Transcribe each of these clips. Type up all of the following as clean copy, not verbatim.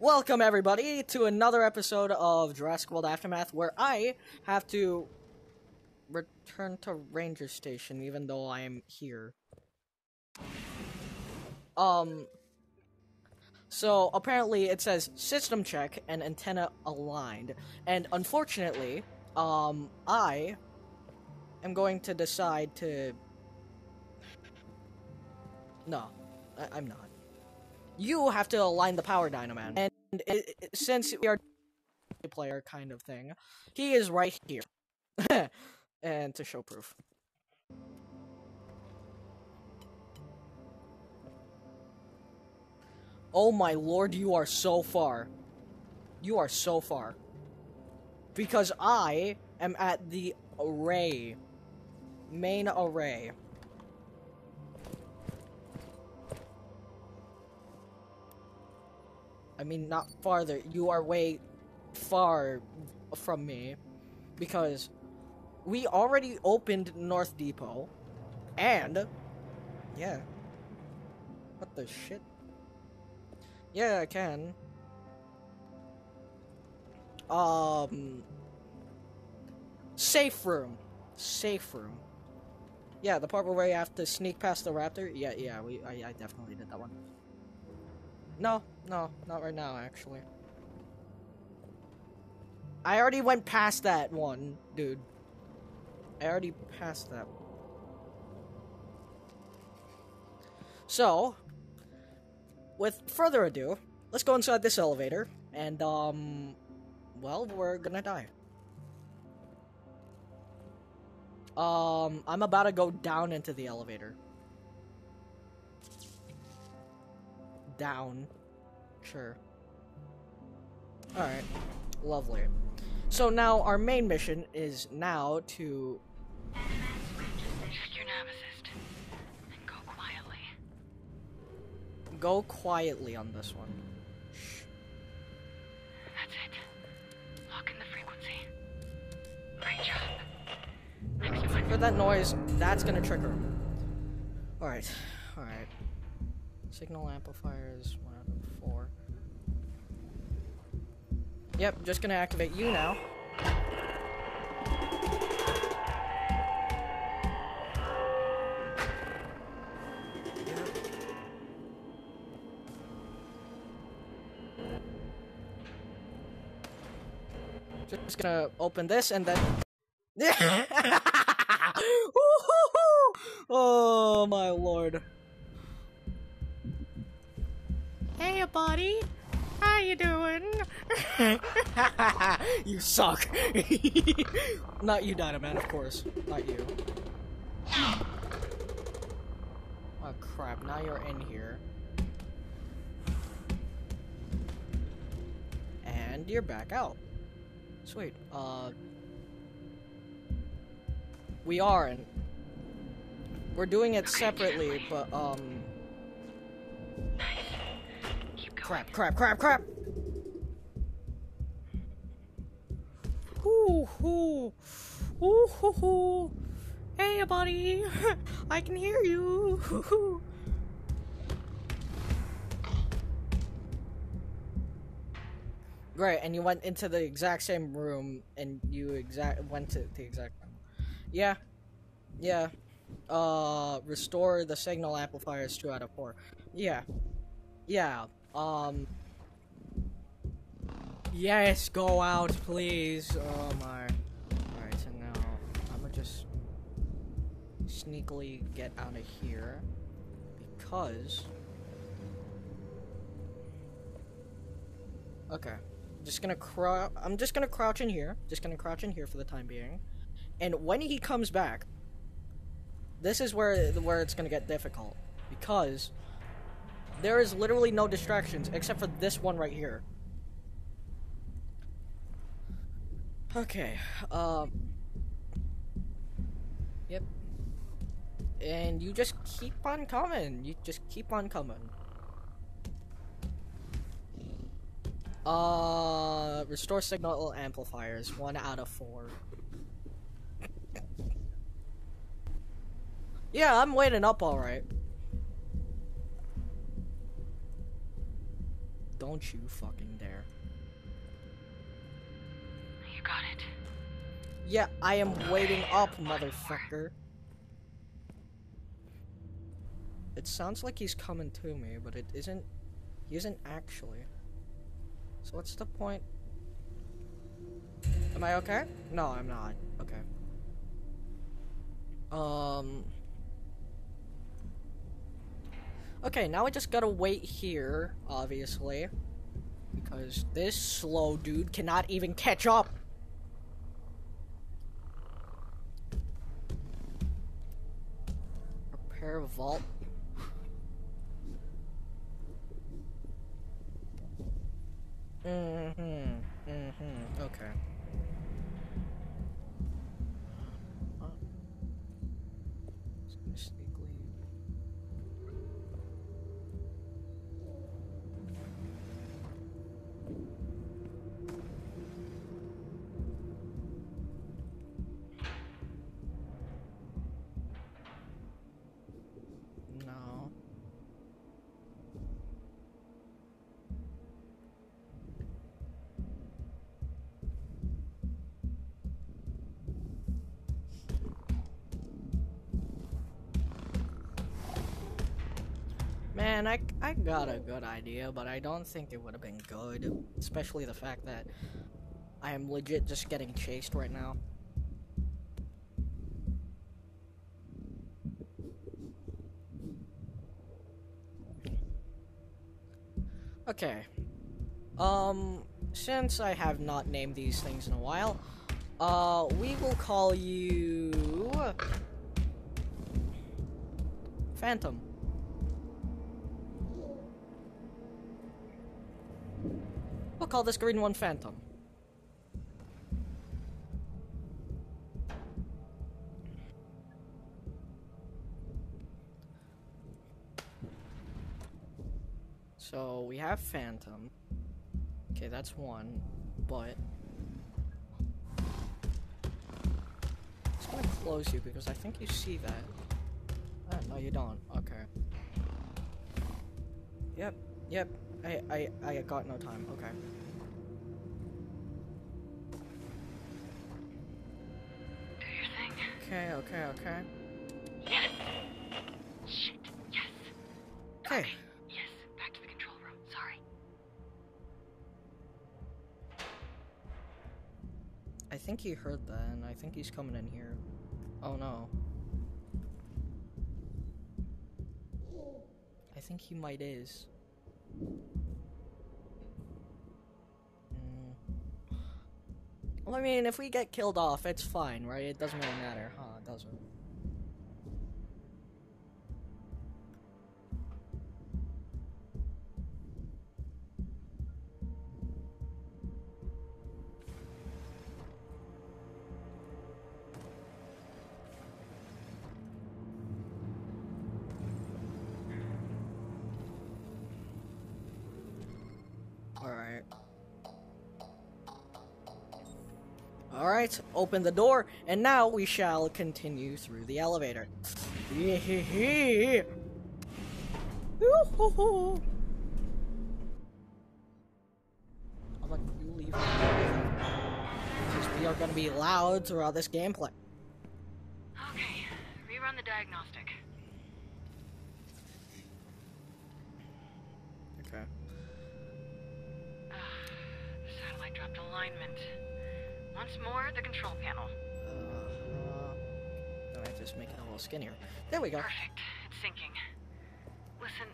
Welcome everybody to another episode of Jurassic World Aftermath, where I have to return to Ranger Station even though I am here. So apparently it says system check and antenna aligned, and unfortunately, I am going to decide to... No, I'm not. You have to align the power dynaman, and since we are a player kind of thing, he is right here. And to show proof. Oh my lord, you are so far. You are so far. Because I am at the array. Main array. I mean, not farther. You are way far from me. Because we already opened North Depot. And... yeah. What the shit? Yeah, I can. Safe room. Safe room. Yeah, the part where you have to sneak past the raptor. Yeah, I definitely did that one. No, not right now, actually. I already went past that one, dude. I already passed that one. So, with further ado, let's go inside this elevator, and, well, we're gonna die. I'm about to go down into the elevator. Down. Sure. Alright. Lovely. So now, our main mission is now to... Check your nav assist. And go quietly. Go quietly on this one. Shh. That's it. Lock in the frequency. Great job. Next one. For that noise, that's gonna trigger him. Alright. Alright. Signal amplifiers, 1 out of 4. Yep, just gonna activate you now. Just gonna open this and then... Oh my lord. Hey buddy, how you doing? You suck. Not you, Dynaman, of course. Not you. Oh crap, now you're in here. And you're back out. Sweet. We are in. We're doing it separately, but, Nice. Keep going. Crap. Ooh. Hey, buddy. I can hear you. Great, and you went into the exact same room, and you went to the exact room. Yeah. Restore the signal amplifiers 2 out of 4. Yeah. Yes, go out, please. Oh my. Alright, so now I'm gonna just sneakily get out of here because... okay. I'm just gonna crouch in here. Just gonna crouch in here for the time being. And when he comes back, this is where it's gonna get difficult. Because there is literally no distractions except for this one right here. Okay, yep. And you just keep on coming. Restore signal amplifiers, 1 out of 4. Yeah, I'm waiting up alright. Don't you fucking dare. You got it. Yeah, I am waiting up, motherfucker. It sounds like he's coming to me, but it isn't. He isn't actually. So what's the point? Am I okay? No, I'm not. Okay. Okay, now I just gotta wait here, obviously. Because this slow dude cannot even catch up. Repair vault. Okay. Just gonna sneakily. No. Man, I got a good idea, but I don't think it would have been good. Especially the fact that I am legit just getting chased right now. Okay. Since I have not named these things in a while, we will call you Phantom. We'll call this green one Phantom. So we have Phantom. Okay, that's one, but I'm just gonna close you because I think you see that. Oh, no, you don't. Okay. Yep. I got no time. Okay. Do your thing. Okay. Yes. Shit. Yes. Okay. Yes. Back to the control room. Sorry. I think he heard that, and I think he's coming in here. Oh no. I think he might is. Well, I mean, if we get killed off, it's fine, right? It doesn't really matter, huh? It doesn't. Alright, open the door, and now we shall continue through the elevator. I'll let you leave. Because we are going to be loud throughout this gameplay. Okay. Rerun the diagnostic. Okay. The satellite dropped alignment. Once more, the control panel. Then I just make it a little skinnier. There we go. Perfect. It's syncing. Listen,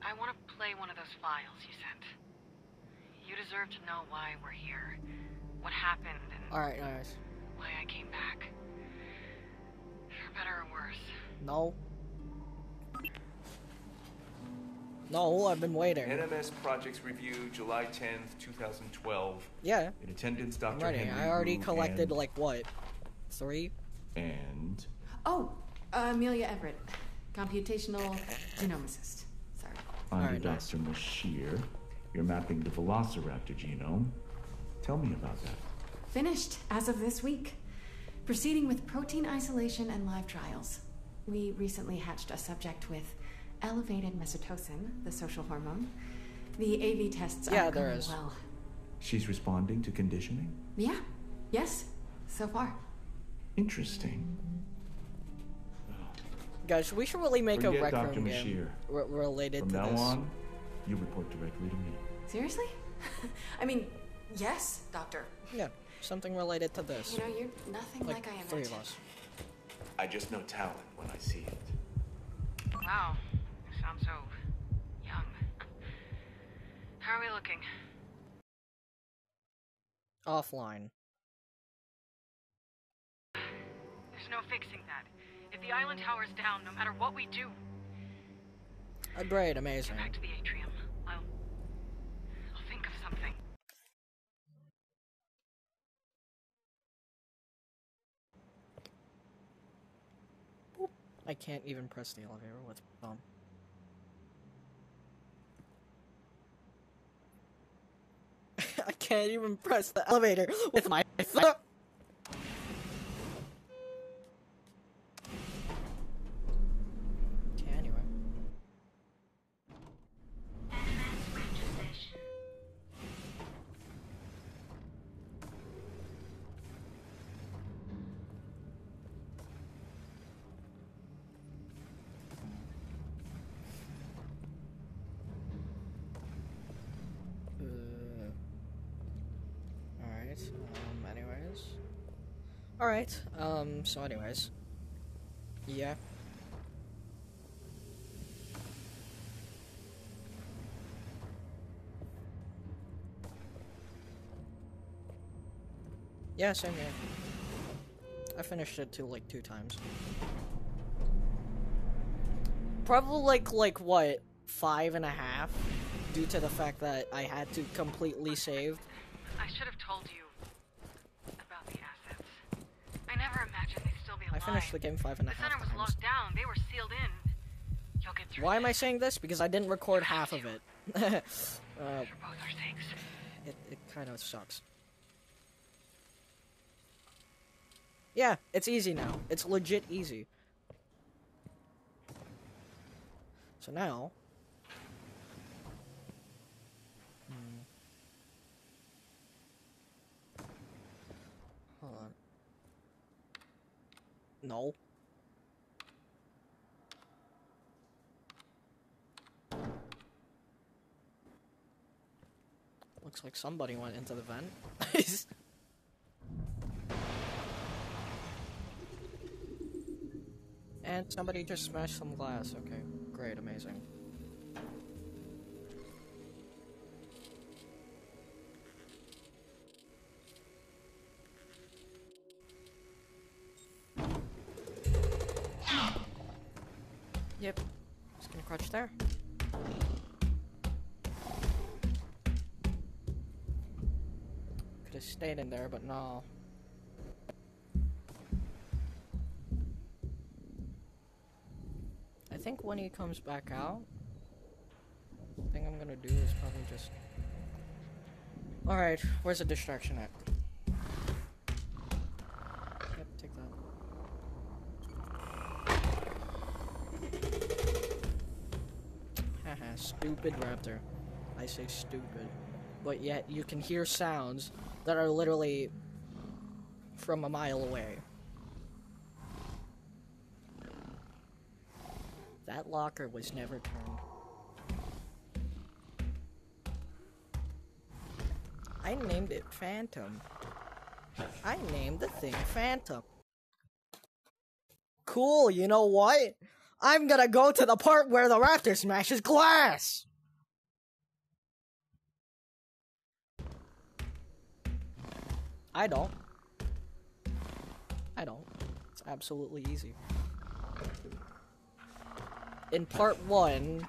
I want to play one of those files you sent. You deserve to know why we're here, what happened, and Alright, nice. why I came back. For better or worse. No. No, I've been waiting. NMS Projects Review, July 10th, 2012. Yeah. In attendance, I'm Dr. ready. Henry I already Wu collected, and, like, what? 3? And... Oh, Amelia Everett, computational genomicist. Sorry. I'm Alright, Dr. Mashir. You're mapping the Velociraptor genome. Tell me about that. Finished as of this week. Proceeding with protein isolation and live trials. We recently hatched a subject with elevated mesotocin, the social hormone, The AV tests Yeah, are there going is. well. She's responding to conditioning? Yeah. Yes. So far. Interesting. Guys, we should really make Forget a Rec Dr. Room game Mashir. related From to now this. on, you report directly to me. Seriously? I mean, yes, Doctor. Yeah, something related to this. You know, you're nothing like, I imagined. 3 of us. I just know talent when I see it. Wow, you sound so young. How are we looking? Offline. There's no fixing that. If the island tower's down, no matter what we do, Great, amazing. get back to the atrium. I'll think of something. I can't even press the elevator with thumb. I can't even press the elevator with my thumb. Okay, anyway. Alright, anyways. Alright, so anyways. Yeah. Yeah, same here. I finished it too, like, 2 times. Probably, like what, 5.5? Due to the fact that I had to completely save. I should have told you about the assets. I never imagined they'd still be I alive. finished the game 5.5 The center was times. locked down. They were sealed in. You'll get through. Why am I saying this? Because I didn't record half of it. For both our sakes. It kind of sucks. Yeah, it's easy now. It's legit easy. So now... Hold on. No. Looks like somebody went into the vent. And somebody just smashed some glass. Okay, great, amazing. Yep, just gonna crouch there. Could have stayed in there, but no. I think when he comes back out, the thing I'm gonna do is probably just... Alright, where's the distraction at? Yep, take that. Haha, stupid raptor. I say stupid. But yet, you can hear sounds that are literally from a mile away. That locker was never turned. I named it Phantom. I named the thing Phantom. Cool, you know what? I'm gonna go to the part where the raptor smashes glass! I don't. It's absolutely easy. In part 1...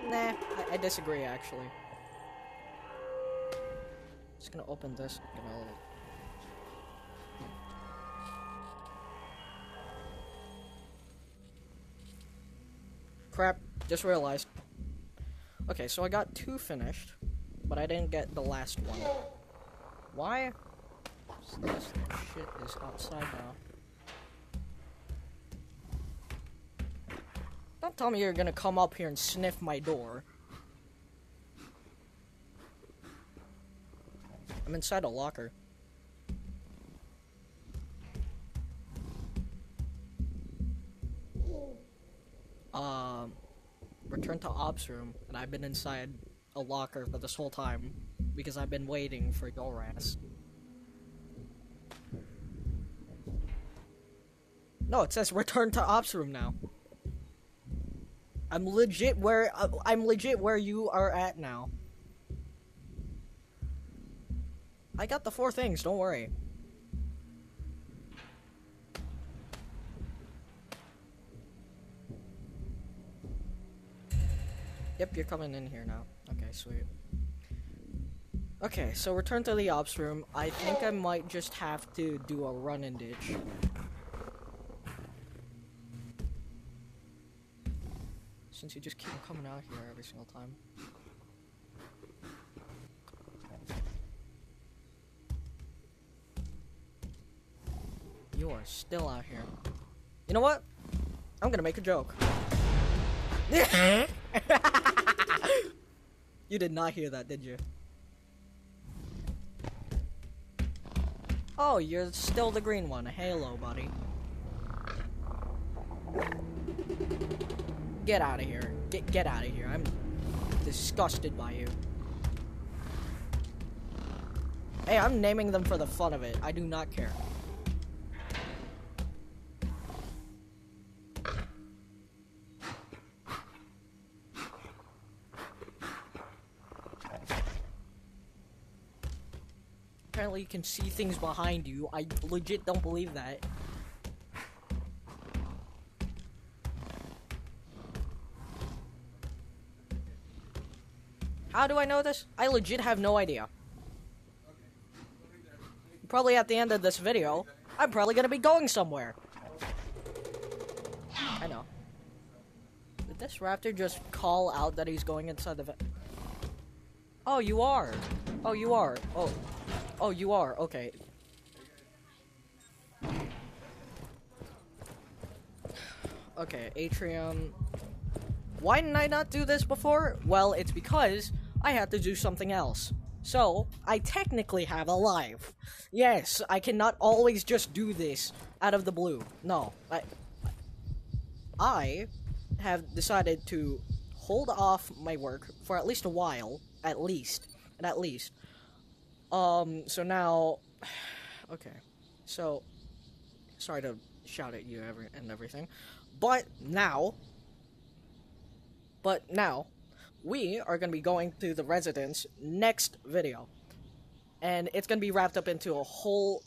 Nah, I disagree, actually. Just gonna open this. Crap, just realized. Okay, so I got 2 finished, but I didn't get the last one. Why? This shit is outside now. Don't tell me you're gonna come up here and sniff my door. I'm inside a locker. Return to ops room, and I've been inside a locker for this whole time because I've been waiting for your ass. No, it says return to ops room now. I'm legit where you are at now. I got the 4 things, don't worry. Yep, you're coming in here now. Okay, sweet. Okay, so return to the ops room. I think I might just have to do a run and ditch. Since you just keep coming out here every single time. You are still out here. You know what? I'm gonna make a joke. You did not hear that, did you? Oh, you're still the green one. Halo, buddy. Get out of here. Get out of here. I'm disgusted by you. Hey, I'm naming them for the fun of it. I do not care. Apparently you can see things behind you. I legit don't believe that. How do I know this? I legit have no idea. Probably at the end of this video, I'm probably gonna be going somewhere. I know. Did this raptor just call out that he's going inside the Oh, you are. Oh, you are. Oh, you are. Okay. Okay, Atrium. Why didn't I not do this before? Well, it's because I had to do something else. So, I technically have a life. Yes, I cannot always just do this out of the blue. No, I have decided to hold off my work for at least a while. At least. So now... Okay. So, sorry to shout at you and everything. But now, we are going to be going to the residence next video. And it's going to be wrapped up into a whole...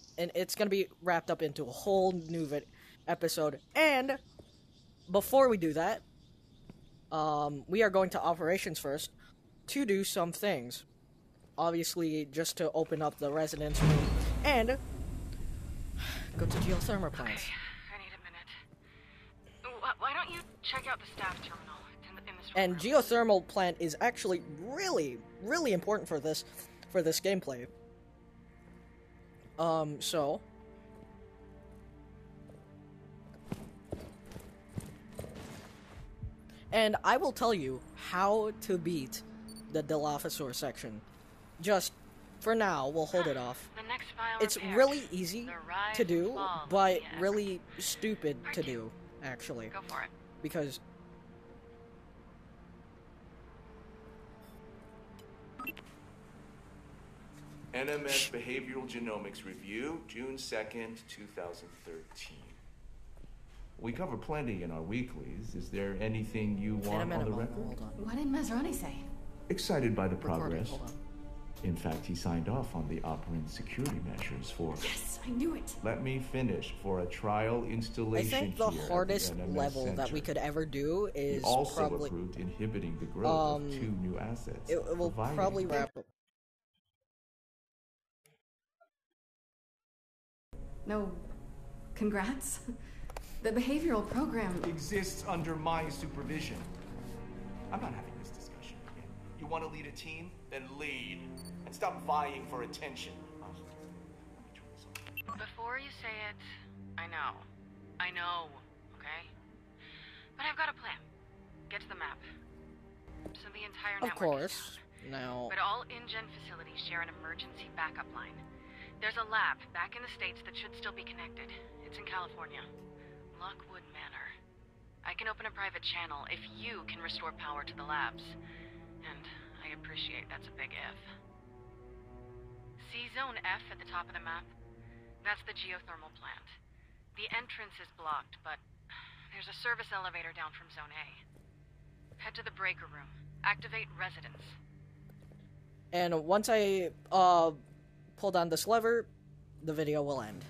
new episode. And, before we do that, we are going to operations first to do some things. Obviously, just to open up the residence room and go to geothermal plants. Okay, I need a minute. Why don't you check out the staff terminal? It's in this room. And geothermal plant is actually really, really important for this gameplay. So and I will tell you how to beat the Dilophosaur section. Just for now, we'll hold it off. The next file It's repaired. really easy The rise to and do, fall of but the really stupid to do, actually. Go for it. Because NMS Behavioral Genomics Review, June 2nd, 2013. We cover plenty in our weeklies. Is there anything you in a want on minute, the Mom, record? hold on. What did Masrani say? Excited by the Recording, progress. hold on. In fact, he signed off on the operant security measures for... Yes, I knew it. Let me finish for a trial I installation think the here at hardest NMS level that we Center. could ever do We is also probably... approved inhibiting the growth of 2 new assets. It will providing- probably wrap up. No, congrats. The behavioral program. Exists under my supervision. I'm not having this discussion again. You want to lead a team? Then lead. And stop vying for attention. Before you say it, I know, okay? But I've got a plan. get to the map. So the entire Of network is course. down. Now, But all InGen facilities share an emergency backup line. There's a lab back in the States that should still be connected. It's in California. Lockwood Manor. I can open a private channel if you can restore power to the labs. And I appreciate that's a big if. See Zone F at the top of the map? That's the geothermal plant. The entrance is blocked, but there's a service elevator down from Zone A. Head to the breaker room. Activate residence. and once I pull down this lever, the video will end.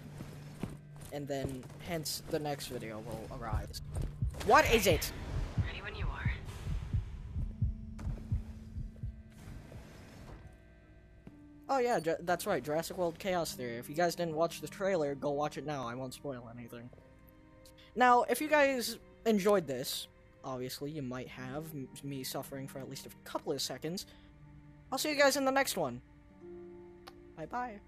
And then, hence, the next video will arise. What is it? Ready when you are. Oh yeah, that's right, Jurassic World Chaos Theory. If you guys didn't watch the trailer, go watch it now. I won't spoil anything. Now, if you guys enjoyed this, obviously you might have, me suffering for at least a couple of seconds, I'll see you guys in the next one. Bye-bye.